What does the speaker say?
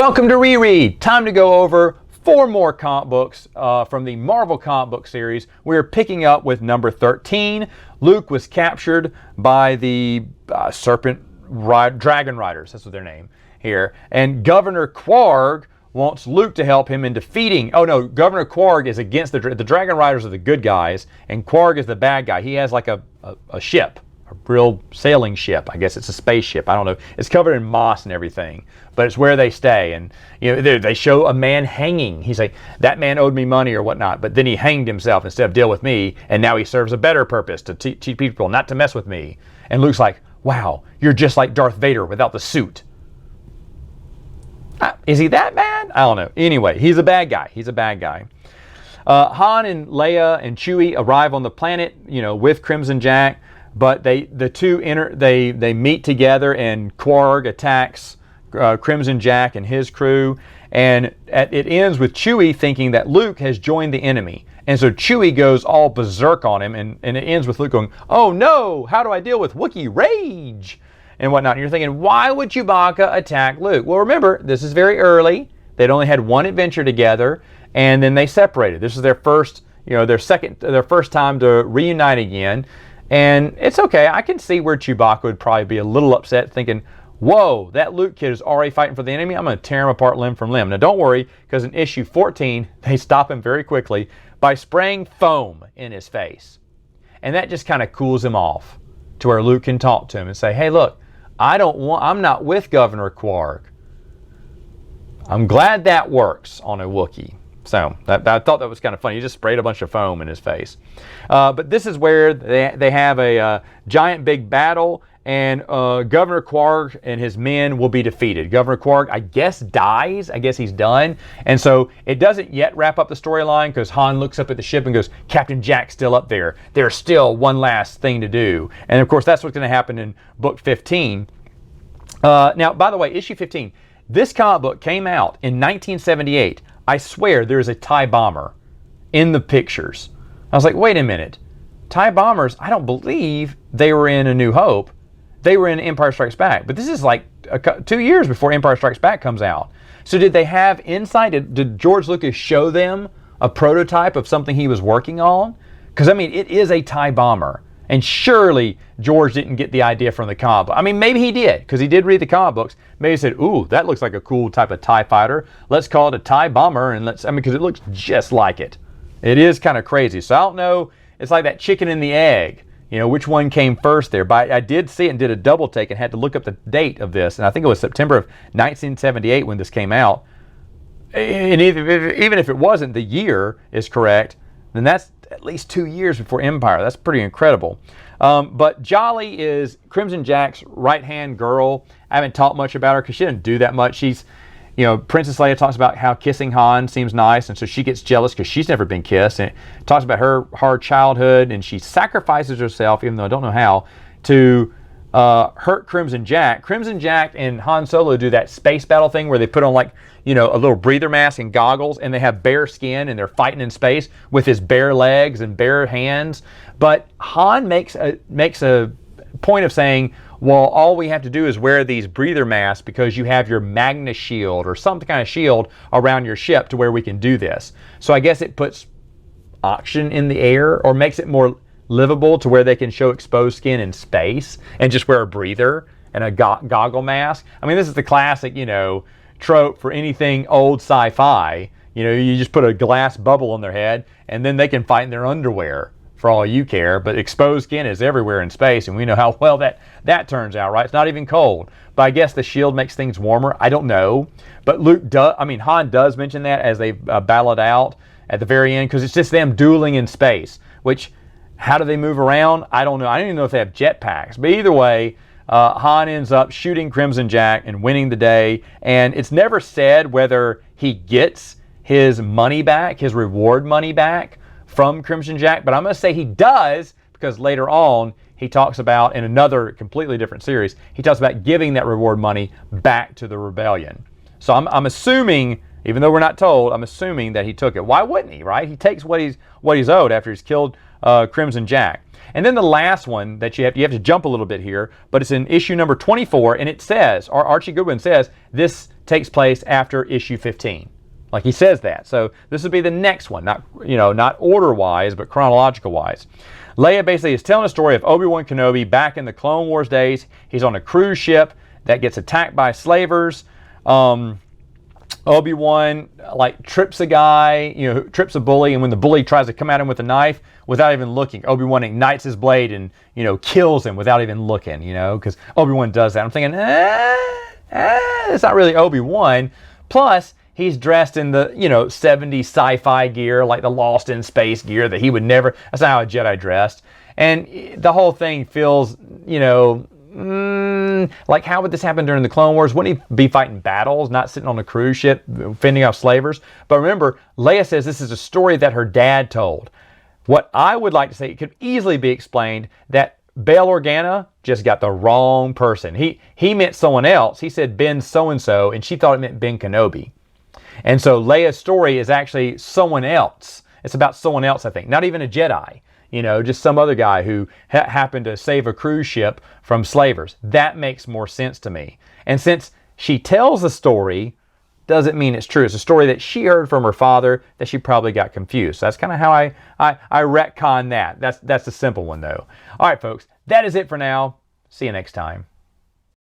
Welcome to Reread. Time to go over 4 more comic books from the Marvel comic book series. We're picking up with number 13. Luke was captured by the Dragon Riders. That's what their name here. And Governor Quarg wants Luke to help him in defeating. Oh no, Governor Quarg is against the Dragon Riders are the good guys, and Quarg is the bad guy. He has like a ship. A real sailing ship. I guess it's a spaceship. I don't know. It's covered in moss and everything, but it's where they stay. And you know, they show a man hanging. He's like, that man owed me money or whatnot, but then he hanged himself instead of deal with me, and now he serves a better purpose to teach people not to mess with me. And Luke's like, wow, you're just like Darth Vader without the suit. Is he that bad? I don't know. Anyway, he's a bad guy. He's a bad guy. Han and Leia and Chewie arrive on the planet, you know, with Crimson Jack. But they meet together, and Quarg attacks Crimson Jack and his crew, and it ends with Chewie thinking that Luke has joined the enemy, and so Chewie goes all berserk on him, and it ends with Luke going, "Oh no! How do I deal with Wookiee rage?" and whatnot. And you're thinking, why would Chewbacca attack Luke? Well, remember, this is very early. They'd only had one adventure together, and then they separated. This is their first, their first time to reunite again. And it's okay. I can see where Chewbacca would probably be a little upset, thinking, whoa, that Luke kid is already fighting for the enemy. I'm going to tear him apart limb from limb. Now, don't worry, because in issue 14, they stop him very quickly by spraying foam in his face. And that just kind of cools him off to where Luke can talk to him and say, hey, look, I'm not with Governor Quarg. I'm glad that works on a Wookiee. So I thought that was kind of funny. He just sprayed a bunch of foam in his face. But this is where they have a giant big battle, and Governor Quarg and his men will be defeated. Governor Quarg, I guess, dies. I guess he's done. And so it doesn't yet wrap up the storyline, because Han looks up at the ship and goes, Captain Jack's still up there. There's still one last thing to do. And of course, that's what's going to happen in book 15. Now, by the way, issue 15, this comic book came out in 1978. I swear there's a TIE bomber in the pictures. I was like, wait a minute. TIE bombers, I don't believe they were in A New Hope. They were in Empire Strikes Back. But this is like 2 years before Empire Strikes Back comes out. So did they have insight? Did George Lucas show them a prototype of something he was working on? Because, I mean, it is a TIE bomber. And surely George didn't get the idea from the comic book. I mean, maybe he did, because he did read the comic books. Maybe he said, ooh, that looks like a cool type of TIE fighter. Let's call it a TIE bomber, and because it looks just like it. It is kind of crazy. So I don't know. It's like that chicken and the egg. Which one came first there. But I did see it and did a double take and had to look up the date of this. And I think it was September of 1978 when this came out. And even if it wasn't, the year is correct, then that's at least 2 years before Empire. That's pretty incredible. But Jolly is Crimson Jack's right-hand girl. I haven't talked much about her because she didn't do that much. She's, Princess Leia talks about how kissing Han seems nice, and so she gets jealous because she's never been kissed. And it talks about her hard childhood, and she sacrifices herself, even though I don't know how, to hurt Crimson Jack. Crimson Jack and Han Solo do that space battle thing where they put on a little breather mask and goggles, and they have bare skin, and they're fighting in space with his bare legs and bare hands. But Han makes a point of saying, well, all we have to do is wear these breather masks because you have your Magna shield or some kind of shield around your ship to where we can do this. So I guess it puts oxygen in the air or makes it more livable to where they can show exposed skin in space and just wear a breather and a goggle mask. I mean, this is the classic, trope for anything old sci-fi. You just put a glass bubble on their head and then they can fight in their underwear for all you care. But exposed skin is everywhere in space, and we know how well that turns out, right? It's not even cold. But I guess the shield makes things warmer. I don't know. But Han does mention that as they battle it out at the very end, because it's just them dueling in space, which, how do they move around? I don't know. I don't even know if they have jetpacks. But either way, Han ends up shooting Crimson Jack and winning the day. And it's never said whether he gets his money back, his reward money back from Crimson Jack. But I'm going to say he does, because later on he talks about, in another completely different series, he talks about giving that reward money back to the rebellion. So I'm assuming, even though we're not told, I'm assuming that he took it. Why wouldn't he, right? He takes what he's owed after he's killed Crimson Jack. And then the last one that you have to jump a little bit here, but it's in issue number 24, and it says, Archie Goodwin says, this takes place after issue 15. Like he says that. So this would be the next one, not order-wise, but chronological-wise. Leia basically is telling a story of Obi-Wan Kenobi back in the Clone Wars days. He's on a cruise ship that gets attacked by slavers. Obi-Wan trips a guy, trips a bully, and when the bully tries to come at him with a knife without even looking, Obi-Wan ignites his blade and, kills him without even looking, because Obi-Wan does that. I'm thinking, it's not really Obi-Wan. Plus, he's dressed in the, 70s sci-fi gear, like the Lost in Space gear that he would never, that's not how a Jedi dressed. And the whole thing feels, like how would this happen during the Clone Wars? Wouldn't he be fighting battles, not sitting on a cruise ship, fending off slavers? But remember, Leia says this is a story that her dad told. What I would like to say, it could easily be explained that Bail Organa just got the wrong person. He meant someone else. He said Ben so-and-so, and she thought it meant Ben Kenobi. And so Leia's story is actually someone else. It's about someone else, I think. Not even a Jedi. Just some other guy who happened to save a cruise ship from slavers. That makes more sense to me. And since she tells the story, doesn't mean it's true. It's a story that she heard from her father that she probably got confused. So that's kind of how I retcon that. That's a simple one, though. All right, folks. That is it for now. See you next time.